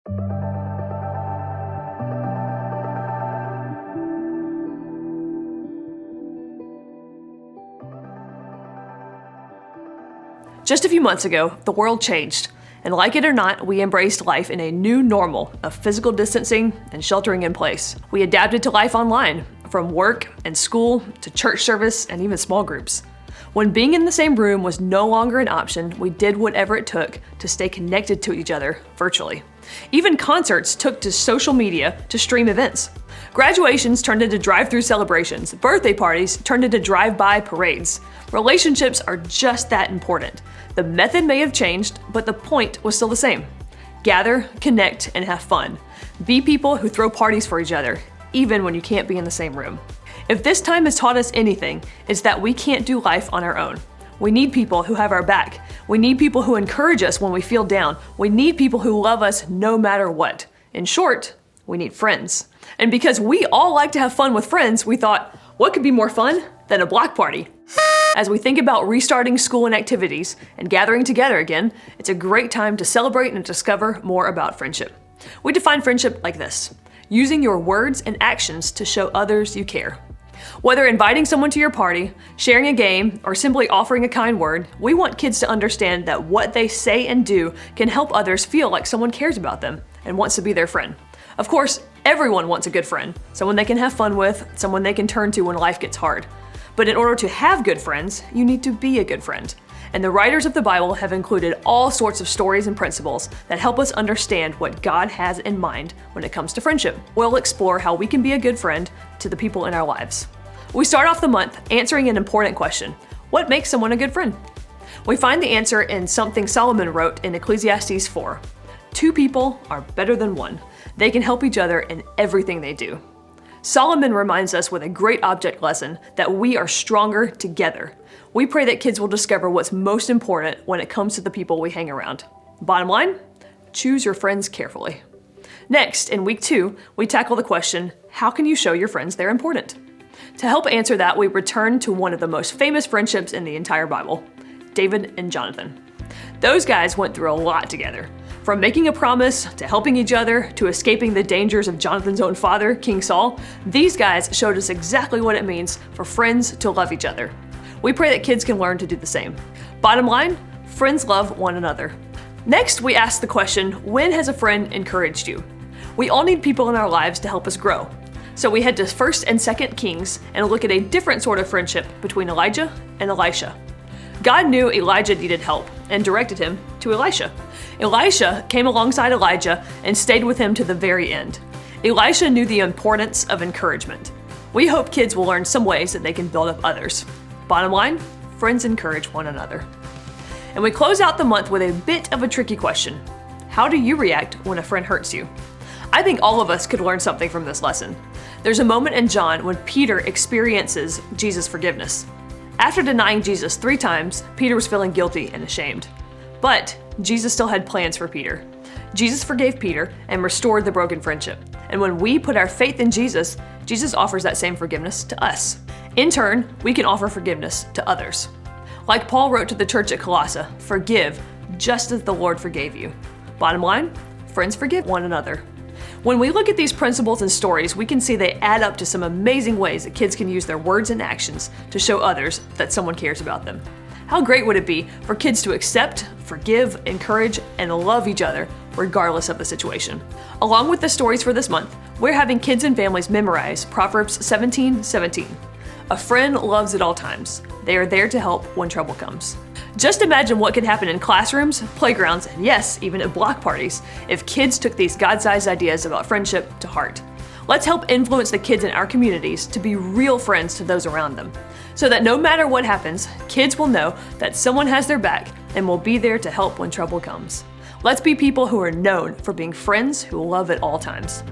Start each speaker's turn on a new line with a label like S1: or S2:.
S1: Just a few months ago, the world changed, and like it or not, we embraced life in a new normal of physical distancing and sheltering in place. We adapted to life online, from work and school to church service and even small groups. When being in the same room was no longer an option, we did whatever it took to stay connected to each other virtually. Even concerts took to social media to stream events. Graduations turned into drive-through celebrations. Birthday parties turned into drive-by parades. Relationships are just that important. The method may have changed, but the point was still the same. Gather, connect, and have fun. Be people who throw parties for each other, even when you can't be in the same room. If this time has taught us anything, it's that we can't do life on our own. We need people who have our back. We need people who encourage us when we feel down. We need people who love us no matter what. In short, we need friends. And because we all like to have fun with friends, we thought, what could be more fun than a block party? As we think about restarting school and activities and gathering together again, it's a great time to celebrate and discover more about friendship. We define friendship like this: using your words and actions to show others you care. Whether inviting someone to your party, sharing a game, or simply offering a kind word, we want kids to understand that what they say and do can help others feel like someone cares about them and wants to be their friend. Of course, everyone wants a good friend, someone they can have fun with, someone they can turn to when life gets hard. But in order to have good friends, you need to be a good friend. And the writers of the Bible have included all sorts of stories and principles that help us understand what God has in mind when it comes to friendship. We'll explore how we can be a good friend to the people in our lives. We start off the month answering an important question: what makes someone a good friend? We find the answer in something Solomon wrote in Ecclesiastes 4. 2 people are better than 1. They can help each other in everything they do. Solomon reminds us with a great object lesson that we are stronger together. We pray that kids will discover what's most important when it comes to the people we hang around. Bottom line, choose your friends carefully. Next, in week 2, we tackle the question, how can you show your friends they're important? To help answer that, we return to one of the most famous friendships in the entire Bible, David and Jonathan. Those guys went through a lot together. From making a promise, to helping each other, to escaping the dangers of Jonathan's own father, King Saul, these guys showed us exactly what it means for friends to love each other. We pray that kids can learn to do the same. Bottom line, friends love one another. Next, we ask the question, when has a friend encouraged you? We all need people in our lives to help us grow. So we head to 1st and 2nd Kings and look at a different sort of friendship between Elijah and Elisha. God knew Elijah needed help and directed him to Elisha. Elisha came alongside Elijah and stayed with him to the very end. Elisha knew the importance of encouragement. We hope kids will learn some ways that they can build up others. Bottom line, friends encourage one another. And we close out the month with a bit of a tricky question. How do you react when a friend hurts you? I think all of us could learn something from this lesson. There's a moment in John when Peter experiences Jesus' forgiveness. After denying Jesus 3 times, Peter was feeling guilty and ashamed. But Jesus still had plans for Peter. Jesus forgave Peter and restored the broken friendship. And when we put our faith in Jesus, Jesus offers that same forgiveness to us. In turn, we can offer forgiveness to others. Like Paul wrote to the church at Colossae, forgive just as the Lord forgave you. Bottom line, friends forgive one another. When we look at these principles and stories, we can see they add up to some amazing ways that kids can use their words and actions to show others that someone cares about them. How great would it be for kids to accept, forgive, encourage, and love each other regardless of the situation? Along with the stories for this month, we're having kids and families memorize Proverbs 17:17. A friend loves at all times. They are there to help when trouble comes. Just imagine what could happen in classrooms, playgrounds, and yes, even at block parties, if kids took these God-sized ideas about friendship to heart. Let's help influence the kids in our communities to be real friends to those around them, so that no matter what happens, kids will know that someone has their back and will be there to help when trouble comes. Let's be people who are known for being friends who love at all times.